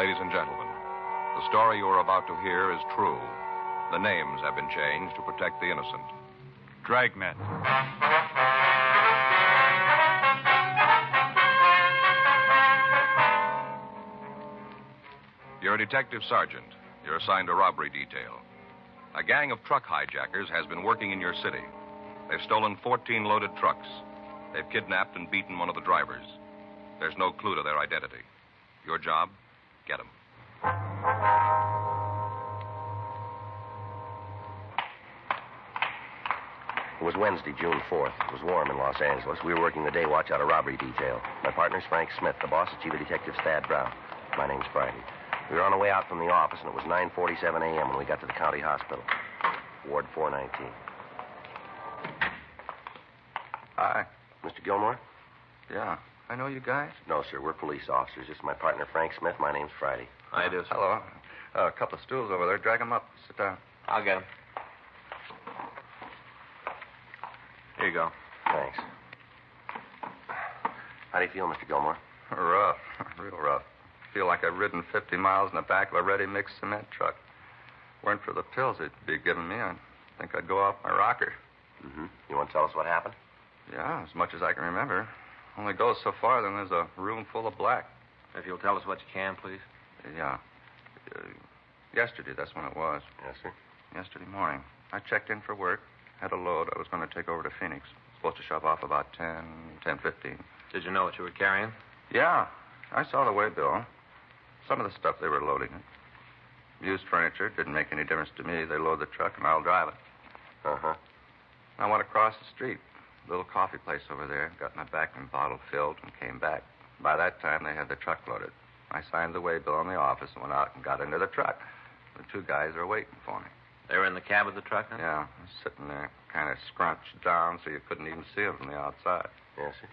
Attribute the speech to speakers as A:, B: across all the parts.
A: Ladies and gentlemen, the story you are about to hear is true. The names have been changed to protect the innocent.
B: Dragnet.
A: You're a detective sergeant. You're assigned a robbery detail. A gang of truck hijackers has been working in your city. They've stolen 14 loaded trucks. They've kidnapped and beaten one of the drivers. There's no clue to their identity. Your job? Get them.
C: It was Wednesday, June 4th. It was warm in Los Angeles. We were working the day watch out of robbery detail. My partner's Frank Smith. The boss is Chief of Detective Thad Brown. My name's Friday. We were on the way out from the office, and it was 9:47 a.m. when we got to the county hospital. Ward 419.
D: Hi.
C: Mr. Gilmore?
D: Yeah. I know you guys?
C: No, sir. We're police officers. This is my partner, Frank Smith. My name's Friday.
D: I do. Hello. A couple of stools over there. Drag them up. Sit down.
E: I'll get him. Here you go.
C: Thanks. How do you feel, Mr. Gilmore?
D: Rough. Real rough. Feel like I've ridden 50 miles in the back of a ready-mixed cement truck. Weren't for the pills they'd be giving me, I think I'd go off my rocker.
C: Mm-hmm. You want to tell us what happened?
D: Yeah, as much as I can remember. Only goes so far, then there's a room full of black.
E: If you'll tell us what you can, please.
D: Yeah. Yesterday, that's when it was.
C: Yes, sir.
D: Yesterday morning. I checked in for work. Had a load I was going to take over to Phoenix. Supposed to shove off about 10:15.
E: Did you know what you were carrying?
D: Yeah. I saw the waybill. Some of the stuff they were loading it. Used furniture. Didn't make any difference to me. They load the truck and I'll drive it.
C: Uh-huh.
D: I went across the street. A little coffee place over there. Got my vacuum bottle filled and came back. By that time, they had the truck loaded. I signed the waybill in the office and went out and got into the truck. The two guys are waiting for me.
E: They were in the cab of the truck, huh?
D: Yeah. I was sitting there, kind of scrunched down so you couldn't even see them from the outside.
C: Yes, sir.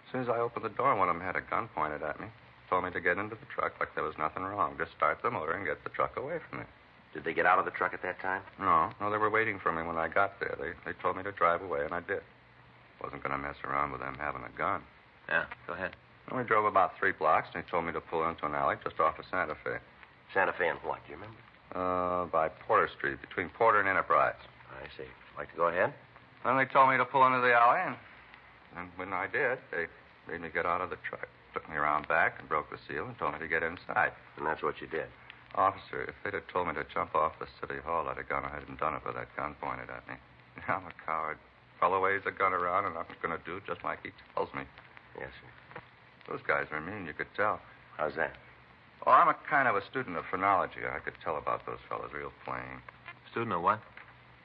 D: As soon as I opened the door, one of them had a gun pointed at me. Told me to get into the truck like there was nothing wrong. Just start the motor and get the truck away from me.
C: Did they get out of the truck at that time?
D: No, they were waiting for me when I got there. They told me to drive away, and I did. Wasn't going to mess around with them having a gun.
E: Yeah, go ahead.
D: And we drove about 3 blocks, and he told me to pull into an alley just off of Santa Fe.
C: Santa Fe and what? Do you remember?
D: By Porter Street, between Porter and Enterprise.
C: I see. Like to go ahead?
D: Then they told me to pull into the alley, and when I did, they made me get out of the truck. Took me around back and broke the seal and told me to get inside.
C: And that's what you did?
D: Officer, if they'd have told me to jump off the city hall, I'd have gone ahead and done it with that gun pointed at me. I'm a coward. Fellow waves a gun around, and I'm going to do just like he tells me.
C: Yes, sir.
D: Those guys are mean, you could tell.
C: How's that?
D: Oh, I'm a kind of a student of phrenology. I could tell about those fellas real plain.
E: Student of what?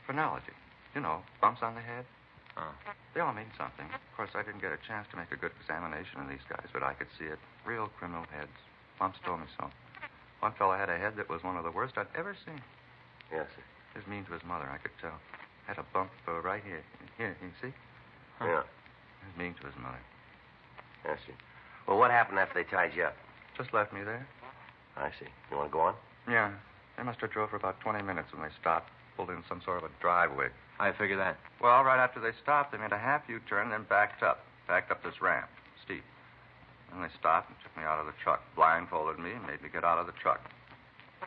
D: Phrenology. You know, bumps on the head.
E: Oh.
D: They all mean something. Of course, I didn't get a chance to make a good examination of these guys, but I could see it. Real criminal heads. Bumps told me so. One fellow had a head that was one of the worst I'd ever seen.
C: Yes, sir.
D: He was mean to his mother, I could tell. Had a bump right here. Here, you see?
C: Huh. Yeah.
D: He was mean to his mother.
C: Yes, sir. Well, what happened after they tied you up?
D: Just left me there.
C: I see. You want to go on?
D: Yeah. They must have drove for about 20 minutes when they stopped. Pulled in some sort of a driveway.
E: How you figure that?
D: Well, right after they stopped, they made a half U-turn, then backed up. Backed up this ramp. Steep. Then they stopped and took me out of the truck. Blindfolded me and made me get out of the truck.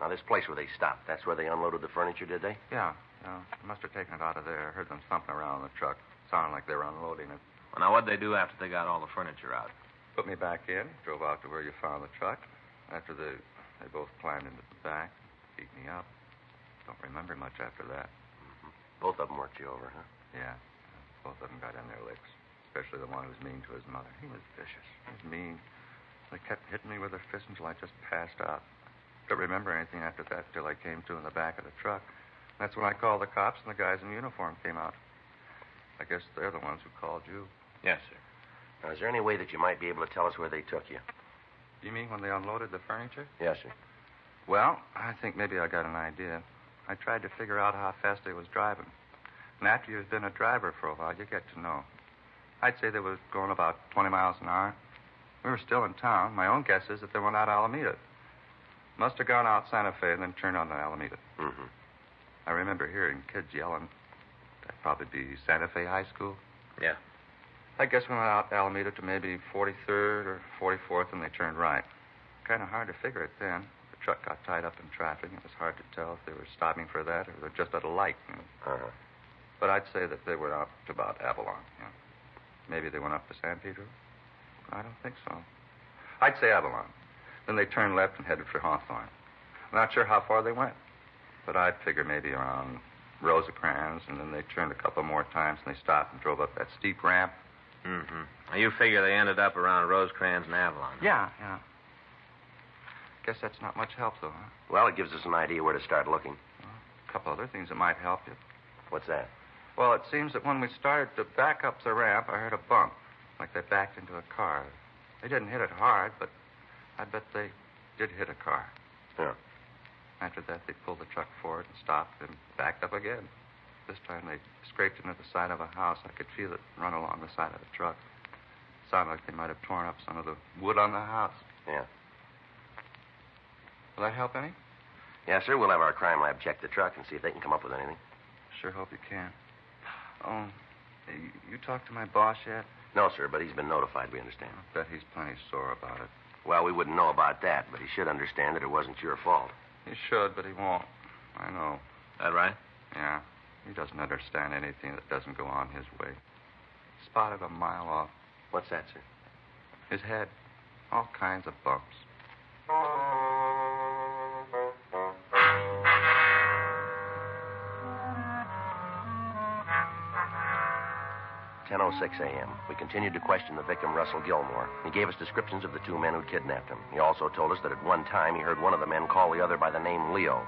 C: Now, this place where they stopped, that's where they unloaded the furniture, did they?
D: Yeah. They must have taken it out of there. I heard them thumping around in the truck. Sounded like they were unloading it.
E: Well, now, what'd they do after they got all the furniture out?
D: Put me back in, drove out to where you found the truck. After they both climbed into the back, beat me up. Don't remember much after that.
C: Mm-hmm. Both of them worked you over, huh?
D: Yeah. Both of them got in their licks. Especially the one who was mean to his mother. He was vicious. He was mean. They kept hitting me with their fists until I just passed out. Don't remember anything after that till I came to in the back of the truck. That's when I called the cops and the guys in uniform came out. I guess they're the ones who called you.
E: Yes, sir.
C: Now, is there any way that you might be able to tell us where they took you?
D: You mean when they unloaded the furniture?
C: Yes, sir.
D: Well, I think maybe I got an idea. I tried to figure out how fast they was driving. And after you've been a driver for a while, you get to know. I'd say they was going about 20 miles an hour. We were still in town. My own guess is that they went out Alameda. Must have gone out Santa Fe and then turned on to Alameda.
C: Mm-hmm.
D: I remember hearing kids yelling. That'd probably be Santa Fe High School.
E: Yeah.
D: I guess we went out Alameda to maybe 43rd or 44th, and they turned right. kind of hard to figure it then. The truck got tied up in traffic. It was hard to tell if they were stopping for that or they're just at a light.
C: Uh-huh.
D: But I'd say that they went up to about Avalon. Maybe they went up to San Pedro. I don't think so. I'd say Avalon. Then they turned left and headed for Hawthorne. I'm not sure how far they went, but I'd figure maybe around Rosecrans, and then they turned a couple more times and they stopped and drove up that steep ramp.
E: Mm-hmm. Now, you figure they ended up around Rosecrans and Avalon.
D: Yeah. Guess that's not much help, though, huh?
C: Well, it gives us an idea where to start looking.
D: A couple other things that might help you.
C: What's that?
D: Well, it seems that when we started to back up the ramp, I heard a bump, like they backed into a car. They didn't hit it hard, but I bet they did hit a car.
C: Yeah.
D: After that, they pulled the truck forward and stopped and backed up again. This time they scraped into the side of a house. I could feel it run along the side of the truck. It sounded like they might have torn up some of the wood on the house.
C: Yeah.
D: Will that help any?
C: Yes, sir. We'll have our crime lab check the truck and see if they can come up with anything.
D: Sure hope you can. Oh, you talked to my boss yet?
C: No, sir, but he's been notified, we understand.
D: I bet he's plenty sore about it.
C: Well, we wouldn't know about that, but he should understand that it wasn't your fault.
D: He should, but he won't. I know.
E: That right?
D: Yeah. He doesn't understand anything that doesn't go on his way. Spotted a mile off.
C: What's that, sir?
D: His head. All kinds of bumps.
C: 10:06 a.m. We continued to question the victim, Russell Gilmore. He gave us descriptions of the two men who'd kidnapped him. He also told us that at one time he heard one of the men call the other by the name Leo.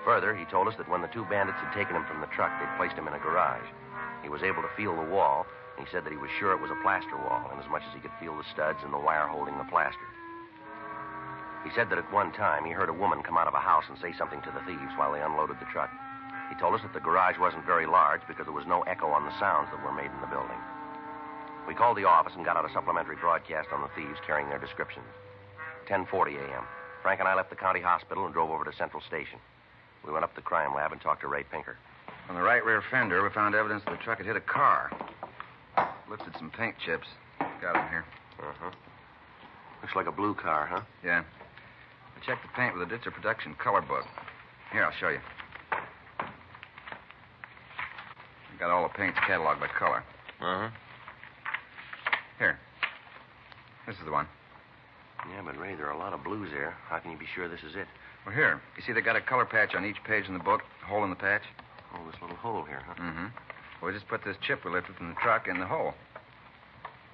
C: Further, he told us that when the two bandits had taken him from the truck, they'd placed him in a garage. He was able to feel the wall, and he said that he was sure it was a plaster wall, inasmuch as he could feel the studs and the wire holding the plaster. He said that at one time he heard a woman come out of a house and say something to the thieves while they unloaded the truck. He told us that the garage wasn't very large because there was no echo on the sounds that were made in the building. We called the office and got out a supplementary broadcast on the thieves carrying their descriptions. 10:40 a.m. Frank and I left the county hospital and drove over to Central Station. We went up to the crime lab and talked to Ray Pinker.
B: On the right rear fender, we found evidence that the truck had hit a car. Lifted some paint chips. Got them here.
C: Uh-huh. Looks like a blue car, huh?
B: Yeah. I checked the paint with a Ditzer Production color book. Here, I'll show you. Got all the paints cataloged by color.
E: Uh-huh.
B: Here. This is the one.
C: Yeah, but Ray, there are a lot of blues there. How can you be sure this is it?
B: Well, here. You see they got a color patch on each page in the book? A hole in the patch?
C: Oh, this little hole here, huh?
B: Mm-hmm. Well, we just put this chip we lifted from the truck in the hole.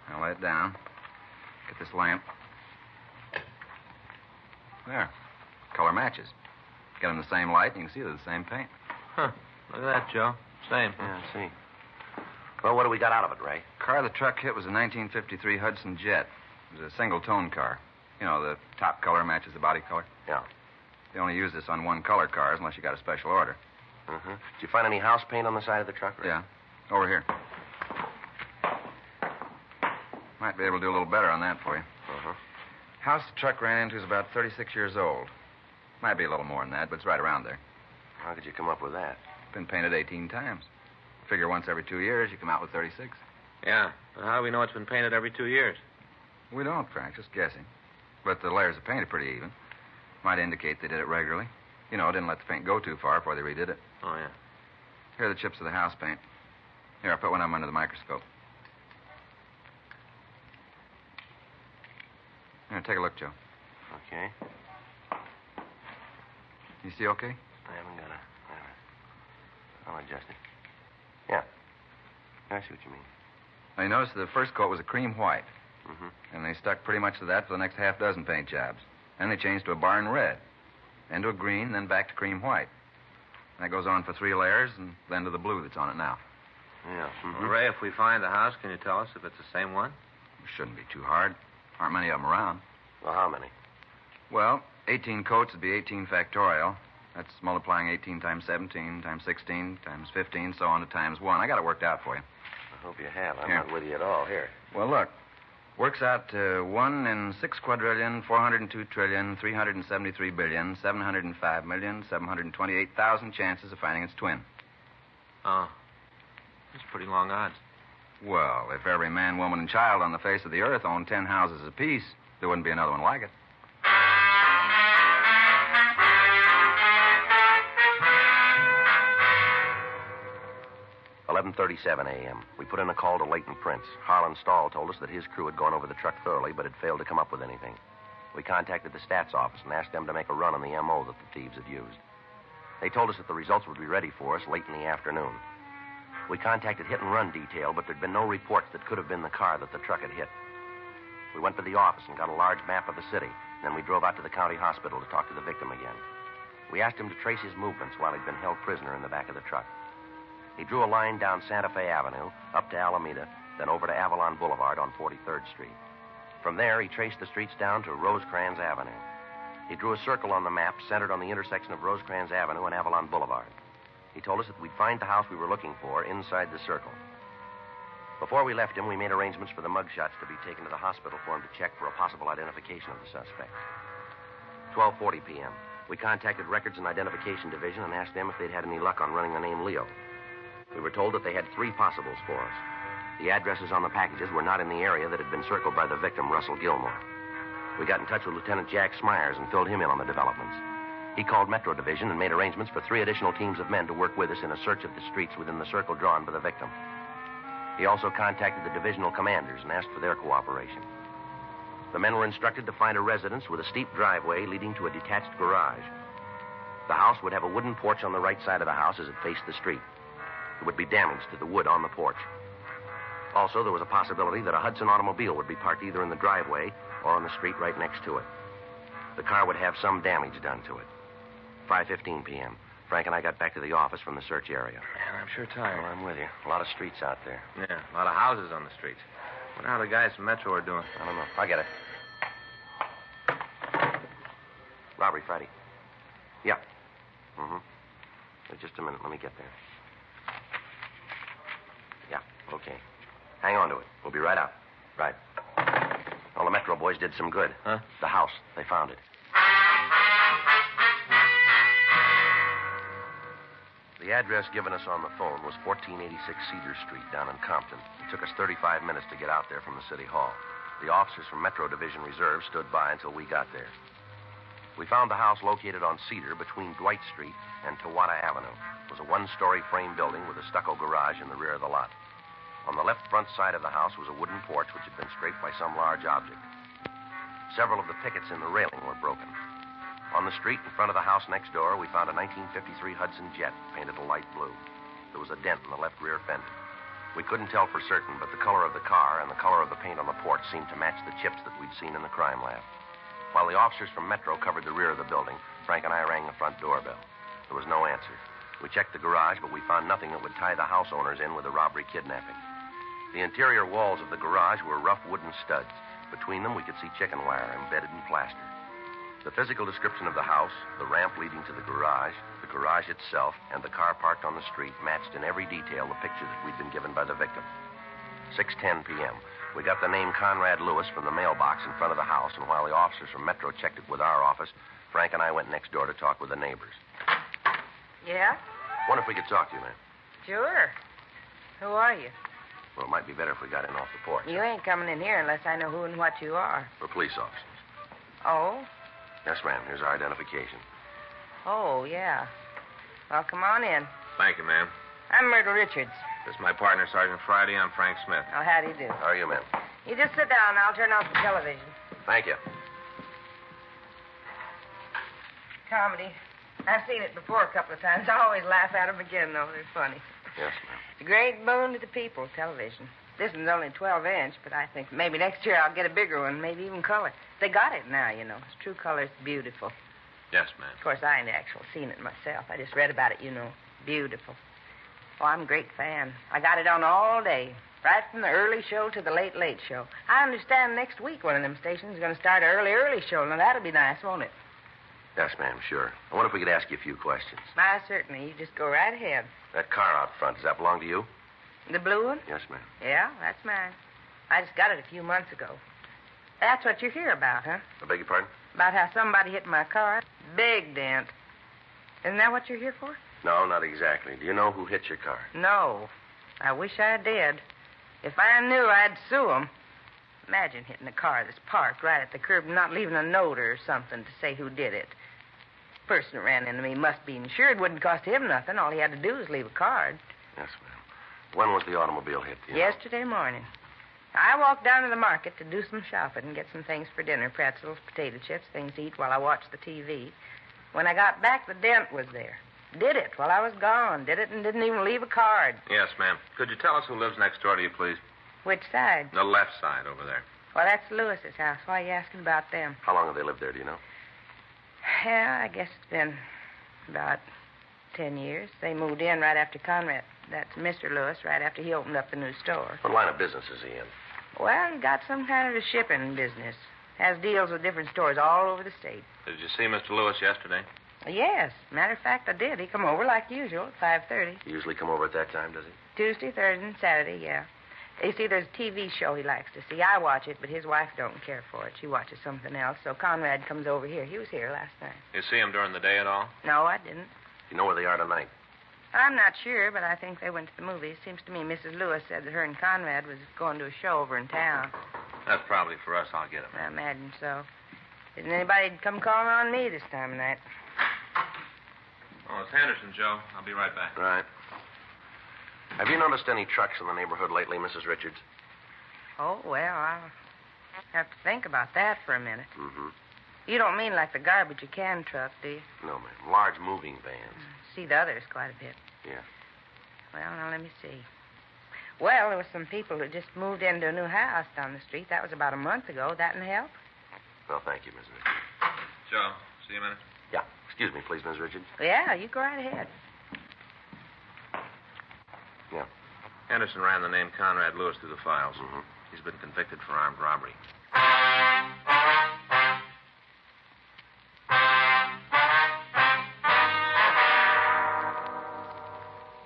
B: Now lay it down. Get this lamp. There. Color matches. Get them the same light, and you can see they're the same paint.
E: Huh. Look at that, Joe. Same.
C: Yeah, I see. Well, what do we got out of it, Ray?
B: Car the truck hit was a 1953 Hudson Jet. It was a single-tone car. You know, the top color matches the body color.
C: Yeah.
B: They only use this on one-color cars unless you got a special order.
C: Uh-huh. Did you find any house paint on the side of the truck, Ray?
B: Yeah. Over here. Might be able to do a little better on that for you.
C: Uh-huh.
B: House the truck ran into is about 36 years old. Might be a little more than that, but it's right around there.
C: How could you come up with that?
B: Been painted 18 times. Figure once every 2 years, you come out with 36.
E: Yeah. Well, how do we know it's been painted every 2 years?
B: We don't, Frank, just guessing. But the layers of paint are pretty even. Might indicate they did it regularly. You know, didn't let the paint go too far before they redid it.
E: Oh, yeah.
B: Here are the chips of the house paint. Here, I'll put one of them under the microscope. Here, take a look, Joe.
C: Okay.
B: You see okay?
C: I haven't got a... I'll adjust it. Yeah. I see what you mean.
B: Now, you notice the first coat was a cream white.
C: Mm-hmm.
B: And they stuck pretty much to that for the next half dozen paint jobs. Then they changed to a barn red. Then to a green, then back to cream white. That goes on for 3 layers, and then to the blue that's on it now.
C: Yeah. Mm-hmm.
E: Well, Ray, if we find the house, can you tell us if it's the same one?
B: It shouldn't be too hard. Aren't many of them around.
C: Well, how many?
B: Well, 18 coats would be 18 factorial. That's multiplying 18 times 17 times 16 times 15, so on to times 1. I got it worked out for you.
C: I hope you have. I'm
B: Here.
C: not with you at all. Here.
B: Well, look. Works out to 1 in 6 quadrillion, 402 trillion, 373 billion, 705 million, 728,000 chances of finding its twin.
E: Oh. That's pretty long odds.
B: Well, if every man, woman, and child on the face of the earth owned 10 houses apiece, there wouldn't be another one like it.
C: 11:37 a.m. We put in a call to Leighton Prince. Harlan Stahl told us that his crew had gone over the truck thoroughly, but had failed to come up with anything. We contacted the stats office and asked them to make a run on the M.O. that the thieves had used. They told us that the results would be ready for us late in the afternoon. We contacted hit and run detail, but there'd been no reports that could have been the car that the truck had hit. We went to the office and got a large map of the city. Then we drove out to the county hospital to talk to the victim again. We asked him to trace his movements while he'd been held prisoner in the back of the truck. He drew a line down Santa Fe Avenue, up to Alameda, then over to Avalon Boulevard on 43rd Street. From there, he traced the streets down to Rosecrans Avenue. He drew a circle on the map centered on the intersection of Rosecrans Avenue and Avalon Boulevard. He told us that we'd find the house we were looking for inside the circle. Before we left him, we made arrangements for the mugshots to be taken to the hospital for him to check for a possible identification of the suspect. 12:40 p.m. We contacted Records and Identification Division and asked them if they'd had any luck on running the name Leo. We were told that they had 3 possibles for us. The addresses on the packages were not in the area that had been circled by the victim, Russell Gilmore. We got in touch with Lieutenant Jack Smyers and filled him in on the developments. He called Metro Division and made arrangements for 3 additional teams of men to work with us in a search of the streets within the circle drawn by the victim. He also contacted the divisional commanders and asked for their cooperation. The men were instructed to find a residence with a steep driveway leading to a detached garage. The house would have a wooden porch on the right side of the house as it faced the street. There would be damage to the wood on the porch. Also, there was a possibility that a Hudson automobile would be parked either in the driveway or on the street right next to it. The car would have some damage done to it. 5:15 p.m. Frank and I got back to the office from the search area.
E: Man, I'm sure tired.
C: Oh, I'm with you. A lot of streets out there.
E: Yeah, a lot of houses on the streets. Wonder how the guys from Metro are doing.
C: I don't know. I'll get it. Robbery, Friday. Yeah. Mm-hmm. Wait just a minute. Let me get there. Yeah, okay. Hang on to it. We'll be right out. Right. Well, the Metro boys did some good.
E: Huh?
C: The house. They found it. The address given us on the phone was 1486 Cedar Street down in Compton. It took us 35 minutes to get out there from the city hall. The officers from Metro Division Reserve stood by until we got there. We found the house located on Cedar between Dwight Street and Tawada Avenue. It was a 1-story frame building with a stucco garage in the rear of the lot. On the left front side of the house was a wooden porch which had been scraped by some large object. Several of the pickets in the railing were broken. On the street in front of the house next door, we found a 1953 Hudson Jet painted a light blue. There was a dent in the left rear fender. We couldn't tell for certain, but the color of the car and the color of the paint on the porch seemed to match the chips that we'd seen in the crime lab. While the officers from Metro covered the rear of the building, Frank and I rang the front doorbell. There was no answer. We checked the garage, but we found nothing that would tie the house owners in with a robbery kidnapping. The interior walls of the garage were rough wooden studs. Between them, we could see chicken wire embedded in plaster. The physical description of the house, the ramp leading to the garage itself, and the car parked on the street matched in every detail the picture that we'd been given by the victim. 6:10 p.m. We got the name Conrad Lewis from the mailbox in front of the house, and while the officers from Metro checked it with our office, Frank and I went next door to talk with the neighbors.
F: Yeah?
C: Wonder if we could talk to you, ma'am.
F: Sure. Who are you?
C: Well, it might be better if we got in off the porch.
F: You ain't coming in here unless I know who and what you are.
C: We're police officers.
F: Oh?
C: Yes, ma'am. Here's our identification.
F: Oh, yeah. Well, come on in.
E: Thank you, ma'am.
F: I'm Myrtle Richards.
E: This is my partner, Sergeant Friday. I'm Frank Smith.
F: Oh, how do you do?
C: How are you, ma'am?
F: You just sit down. I'll turn off the television.
C: Thank you.
F: Comedy. I've seen it before a couple of times. I always laugh at them again, though. They're funny.
C: Yes, ma'am.
F: It's a great boon to the people, television. This one's only 12-inch, but I think maybe next year I'll get a bigger one, maybe even color. They got it now, you know. It's true color. It's beautiful.
E: Yes, ma'am.
F: Of course, I ain't actually seen it myself. I just read about it, you know. Beautiful. Oh, I'm a great fan. I got it on all day, right from the early show to the late show. I understand next week one of them stations is going to start an early show. Now, that'll be nice, won't it?
C: Yes, ma'am, sure. I wonder if we could ask you a few questions.
F: Why, certainly. You just go right ahead.
C: That car out front, does that belong to you?
F: The blue one?
C: Yes, ma'am.
F: Yeah, that's mine. I just got it a few months ago. That's what you're here about, huh?
C: I beg your pardon?
F: About how somebody hit my car. Big dent. Isn't that what you're here for?
C: No, not exactly. Do you know who hit your car?
F: No. I wish I did. If I knew, I'd sue 'em. Imagine hitting a car that's parked right at the curb and not leaving a note or something to say who did it. The person that ran into me must be insured. Wouldn't cost him nothing. All he had to do was leave a card.
C: Yes, ma'am. When was the automobile hit? Do you know?
F: Yesterday morning. I walked down to the market to do some shopping and get some things for dinner, pretzels, potato chips, things to eat while I watched the TV. When I got back, the dent was there. Did it while I was gone. Did it and didn't even leave a card.
E: Yes, ma'am. Could you tell us who lives next door to you, please?
F: Which side?
E: The left side over there.
F: Well, that's Lewis's house. Why are you asking about them?
C: How long have they lived there, do you know?
F: Yeah, I guess it's been about 10 years. They moved in right after Conrad. That's Mr. Lewis, right after he opened up the new store.
C: What line of business is he in?
F: Well, he got some kind of a shipping business. Has deals with different stores all over the state.
E: Did you see Mr. Lewis yesterday?
F: Yes. Matter of fact, I did. He come over like usual at 5:30.
C: Usually come over at that time, does he?
F: Tuesday, Thursday, and Saturday, yeah. You see, there's a TV show he likes to see. I watch it, but his wife don't care for it. She watches something else, so Conrad comes over here. He was here last night.
E: You see him during the day at all?
F: No, I didn't.
C: You know where they are tonight?
F: I'm not sure, but I think they went to the movies. Seems to me Mrs. Lewis said that her and Conrad was going to a show over in town.
E: That's probably for us. I'll get him.
F: I imagine so. Isn't anybody come calling on me this time of night?
E: Oh, it's Henderson, Joe. I'll be right back.
C: Right. Have you noticed any trucks in the neighborhood lately, Mrs. Richards?
F: Oh, well, I'll have to think about that for a minute.
C: Mm-hmm.
F: You don't mean like the garbage you can truck, do you?
C: No, ma'am. Large moving vans.
F: See the others quite a bit.
C: Yeah.
F: Well, now, let me see. Well, there were some people who just moved into a new house down the street. That was about a month ago. That didn't help?
C: Well, thank you, Mrs. Richards.
E: Joe, see you a minute.
C: Yeah. Excuse me, please, Miss Richards.
F: Yeah, you go right ahead.
C: Yeah.
E: Henderson ran the name Conrad Lewis through the files.
C: Mm-hmm.
E: He's been convicted for armed robbery.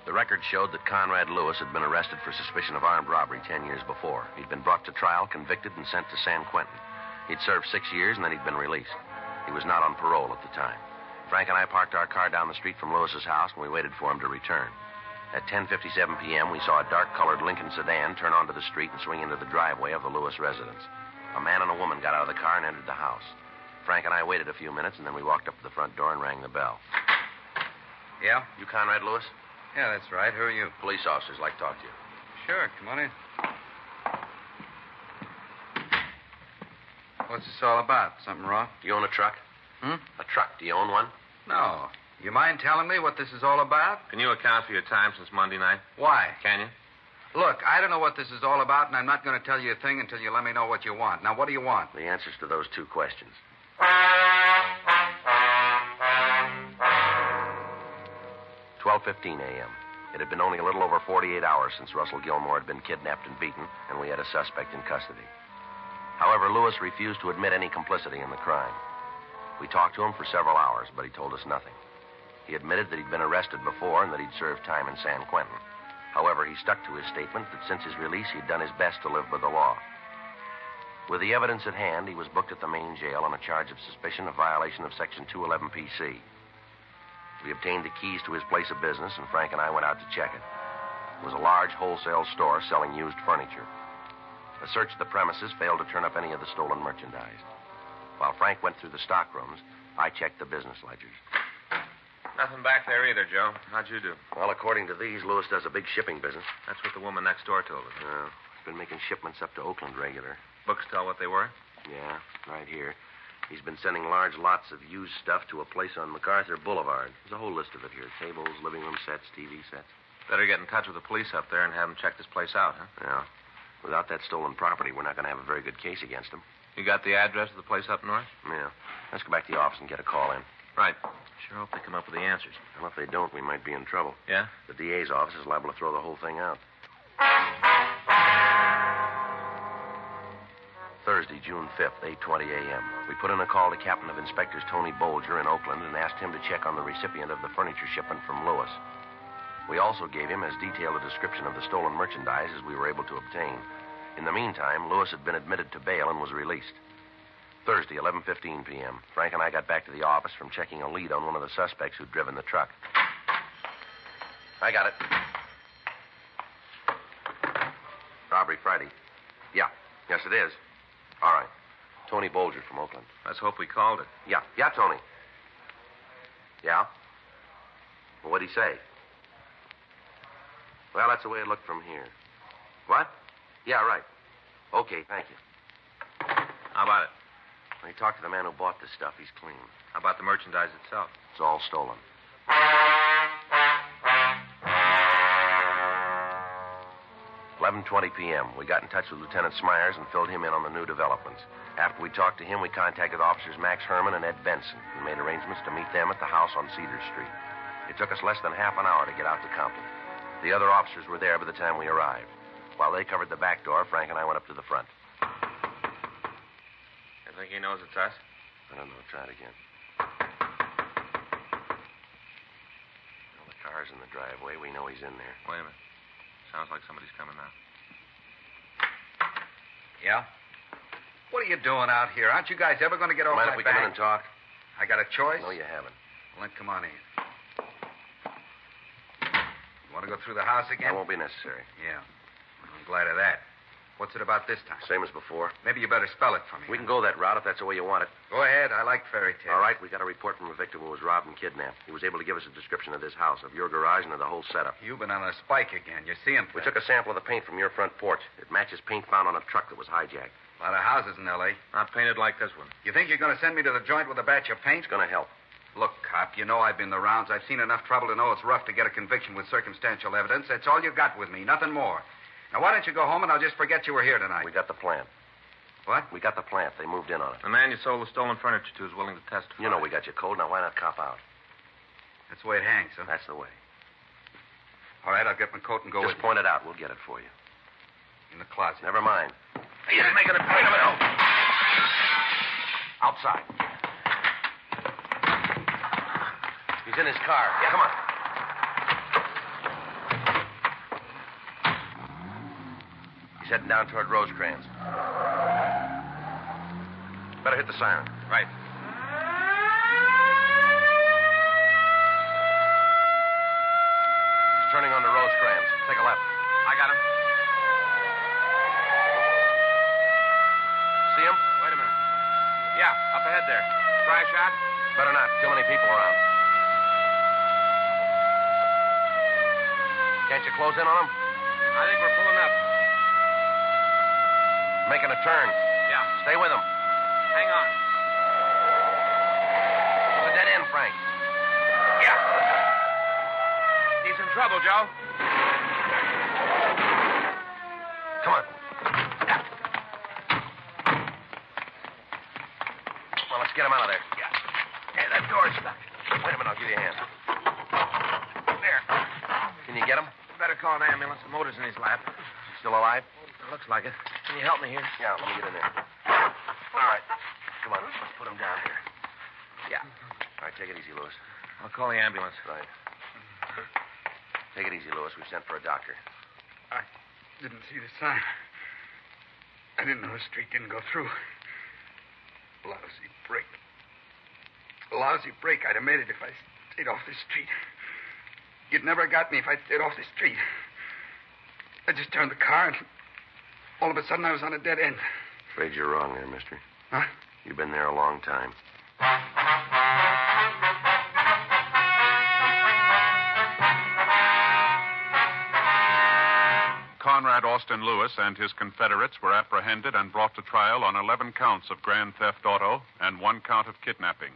C: The record showed that Conrad Lewis had been arrested for suspicion of armed robbery 10 years before. He'd been brought to trial, convicted, and sent to San Quentin. He'd served 6 years, and then he'd been released. He was not on parole at the time. Frank and I parked our car down the street from Lewis's house, and we waited for him to return. At 10:57 p.m., we saw a dark-colored Lincoln sedan turn onto the street and swing into the driveway of the Lewis residence. A man and a woman got out of the car and entered the house. Frank and I waited a few minutes, and then we walked up to the front door and rang the bell.
B: Yeah?
C: You Conrad Lewis?
B: Yeah, that's right. Who are you?
C: Police officers like to talk to you.
B: Sure, come on in. What's this all about? Something wrong?
C: Do you own a truck?
B: Hmm?
C: A truck. Do you own one?
B: No. You mind telling me what this is all about?
E: Can you account for your time since Monday night?
B: Why?
E: Can you?
B: Look, I don't know what this is all about, and I'm not going to tell you a thing until you let me know what you want. Now, what do you want?
C: The answers to those two questions. 12:15 a.m. It had been only a little over 48 hours since Russell Gilmore had been kidnapped and beaten, and we had a suspect in custody. However, Lewis refused to admit any complicity in the crime. We talked to him for several hours, but he told us nothing. He admitted that he'd been arrested before and that he'd served time in San Quentin. However, he stuck to his statement that since his release, he'd done his best to live by the law. With the evidence at hand, he was booked at the main jail on a charge of suspicion of violation of Section 211 PC. We obtained the keys to his place of business, and Frank and I went out to check it. It was a large wholesale store selling used furniture. A search of the premises failed to turn up any of the stolen merchandise. While Frank went through the stock rooms, I checked the business ledgers.
E: Nothing back there either, Joe. How'd you do?
C: Well, according to these, Lewis does a big shipping business.
E: That's what the woman next door told us.
C: He's been making shipments up to Oakland regular.
E: Books tell what they were?
C: Yeah, right here. He's been sending large lots of used stuff to a place on MacArthur Boulevard. There's a whole list of it here. Tables, living room sets, TV sets.
E: Better get in touch with the police up there and have them check this place out, huh?
C: Yeah. Without that stolen property, we're not going to have a very good case against him.
E: You got the address of the place up north?
C: Yeah. Let's go back to the office and get a call in.
E: Right. Sure hope they come up with the answers.
C: Well, if they don't, we might be in trouble.
E: Yeah?
C: The DA's office is liable to throw the whole thing out. Thursday, June 5th, 8:20 a.m. We put in a call to Captain of Inspectors Tony Bolger in Oakland and asked him to check on the recipient of the furniture shipment from Lewis. We also gave him as detailed a description of the stolen merchandise as we were able to obtain. In the meantime, Lewis had been admitted to bail and was released. Thursday, 11:15 p.m. Frank and I got back to the office from checking a lead on one of the suspects who'd driven the truck. I got it. Robbery Friday. Yeah. Yes, it is. All right. Tony Bolger from Oakland.
E: Let's hope we called it.
C: Yeah. Yeah, Tony. Yeah? Well, what'd he say? Well, that's the way it looked from here. What? Yeah, right. Okay, thank you.
E: How about it?
C: When you talk to the man who bought this stuff, he's clean.
E: How about the merchandise itself?
C: It's all stolen. 11:20 p.m. We got in touch with Lieutenant Smyers and filled him in on the new developments. After we talked to him, we contacted Officers Max Herman and Ed Benson and made arrangements to meet them at the house on Cedar Street. It took us less than half an hour to get out to Compton. The other officers were there by the time we arrived. While they covered the back door, Frank and I went up to the front.
E: You think he knows it's us?
C: I don't know. Try it again. Well, the car's in the driveway. We know he's in there.
E: Wait a minute. Sounds like somebody's coming now.
G: Yeah? What are you doing out here? Aren't you guys ever going to get off
C: Mind
G: my
C: if we come in
G: back?
C: and talk?
G: I got a choice?
C: No, you haven't.
G: Well, then come on in. You want to go through the house again?
C: That won't be necessary.
G: Yeah. I'm glad of that. What's it about this time?
C: Same as before.
G: Maybe you better spell it for me.
C: We can go that route if that's the way you want it.
G: Go ahead. I like fairy tales.
C: All right, we got a report from a victim who was robbed and kidnapped. He was able to give us a description of this house, of your garage, and of the whole setup.
G: You've been on a spike again. You're seeing
C: We
G: things.
C: took a sample of the paint from your front porch. It matches paint found on a truck that was hijacked.
G: A lot of houses in L.A.
E: Not painted like this one.
G: You think you're going to send me to the joint with a batch of paint?
C: It's going to help.
G: Look, cop, you know I've been the rounds. I've seen enough trouble to know it's rough to get a conviction with circumstantial evidence. That's all you got with me, nothing more. Now, why don't you go home and I'll just forget you were here tonight?
C: We got the plant.
G: What?
C: We got the plant. They moved in on it.
E: The man you sold the stolen furniture to is willing to testify.
C: You know we got you cold. Now, why not cop out?
G: That's the way it hangs, huh?
C: That's the way.
G: All right, I'll get my coat and go
C: Just
G: with
C: point it out. We'll get it for you.
G: you. In the closet.
C: Never mind. He's making a point of it. Outside. He's in his car. Yeah, come on. He's heading down toward Rosecrans. Better hit the siren.
E: Right.
C: He's turning onto Rosecrans. Take a left.
E: I got him.
C: See him?
E: Wait a minute. Yeah, up ahead there. Try a shot?
C: Better not. Too many people around. Can't you close in on him?
E: I think we're pulling up.
C: Making a turn.
E: Yeah.
C: Stay with him.
E: Hang on.
C: It's a dead end, Frank.
E: Yeah. He's in trouble, Joe.
C: Come on. Well, let's get him out of there. Yeah. Hey, that door's stuck. Wait a minute, I'll give you a hand. There. Can you get him?
E: Better call an ambulance. The motor's in his lap.
C: Still alive?
E: Looks like it. Can you help me here?
C: Yeah, let me get in there. All right. Come on, let's put him down here.
E: Yeah.
C: All right, take it easy, Lewis.
E: I'll call the ambulance.
C: Right. Take it easy, Lewis. We've sent for a doctor.
G: I didn't see the sign. I didn't know the street didn't go through. Lousy break. Lousy break. I'd have made it if I stayed off the street. You'd never got me if I'd stayed off the street. I just turned the car and all of a sudden I was on a dead end.
C: Afraid you're wrong there, mister.
G: Huh?
C: You've been there a long time.
H: Conrad Austin Lewis and his Confederates were apprehended and brought to trial on 11 counts of grand theft auto and 1 count of kidnapping.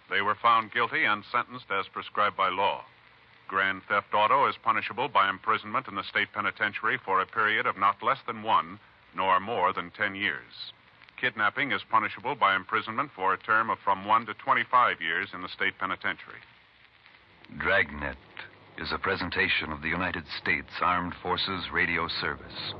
H: They were found guilty and sentenced as prescribed by law. Grand theft auto is punishable by imprisonment in the state penitentiary for a period of not less than 1, nor more than 10 years. Kidnapping is punishable by imprisonment for a term of from 1 to 25 years in the state penitentiary.
I: Dragnet is a presentation of the United States Armed Forces Radio Service.